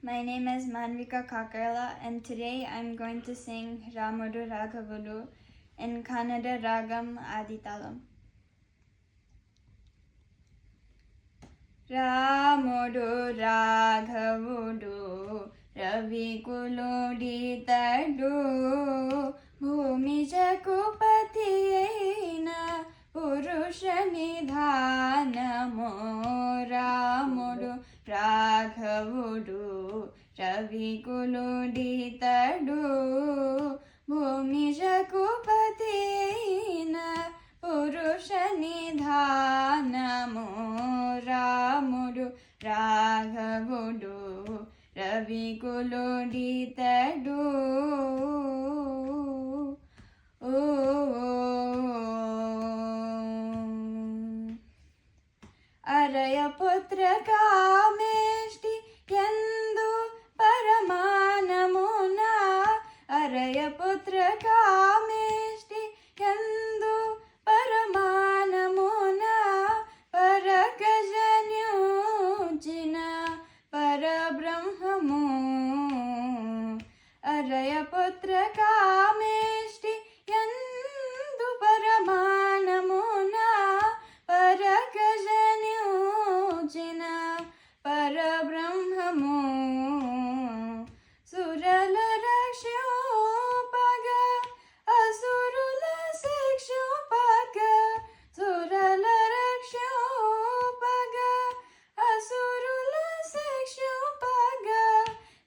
My name is Manvika Kakarala, and today I'm going to sing Ramudu Raghavudu in Kannada Ragam Aditalam. Ramudu Raghavudu Ravikuloditadu Bhumi Jakupatiyaina Purusha Nidhanamo Ramudu Raghavudu Ravikuloditadu Bhumi Jakupatiyaina Purusha Nidhanamo Ramudu Raghavudu Ravikuloditadu Aryaputra Kameshti Yendu Paramanamuna Aryaputra Kameshti Yendu Paramanamuna Parakajanyujina Parabrahmamu Aryaputra Kameshti Yendu Paramanamuna Parakajanyujina Parabrahmamu Surala Rakshopaga Asurula Sikshopaga Surala Rakshopaga Asurula Sikshopaga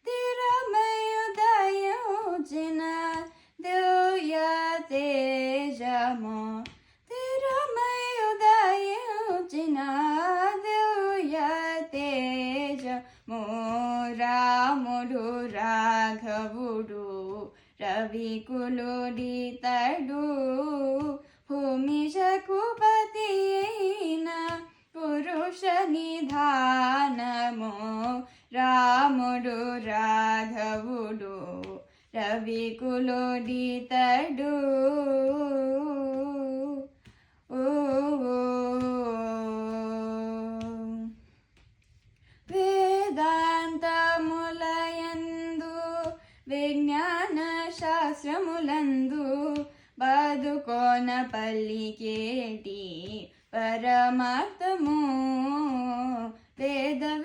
Tiramayudayojina Devya Tejamo Tiramayudayojina Devya Tejamo Ramudu Raghavudu Ravikuloditadu Bhumi Jakupatiyaina Purusha Nidhanamo Ramudu Raghavudu Ravikuloditadu Vedanta విజ్ఞాన శాస్త్రములందు బదుకోన పల్లికేటి పరమార్థము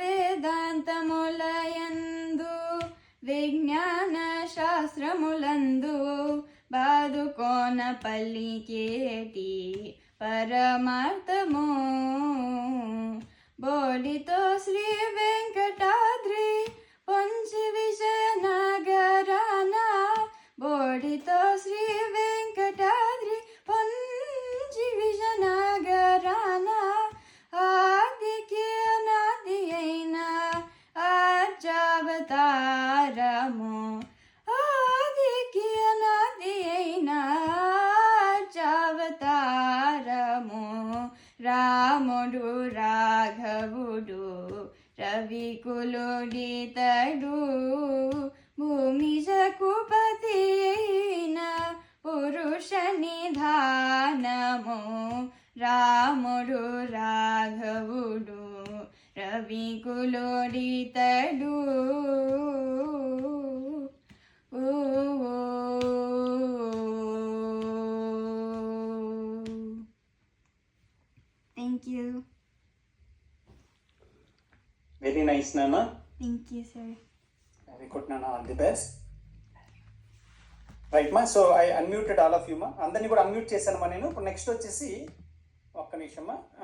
వేదాంతములయందు విజ్ఞాన శాస్త్రములందు బదుకోన పల్లికేటి పరమార్థము బోడితో శ్రీ వెంకటాద్రి పొంచి విజయనగరాన బోడితో శ్రీ వెంకటాద్రి పొంచి విజయనగరాన ఆదికి అనాది అయిన ఆర్జావతారము ఆదికి అనాది అయిన ఆర్జావతారము రాముడు రాఘవుడు రవికులుడితడు భూమి జకుపతియైన పురుష నిధానము రాముడు రాఘవుడు రవికులుడితడు Thank you. Very nice, Nana. Thank you, sir. Very good, Nana. All the best. Right, ma. So I unmuted all of you, ma. అందరినీ కూడా అన్మ్యూట్ చేశాను మా నేను. ఇప్పుడు నెక్స్ట్ వచ్చేసి ఒక్క నిమిషం మా.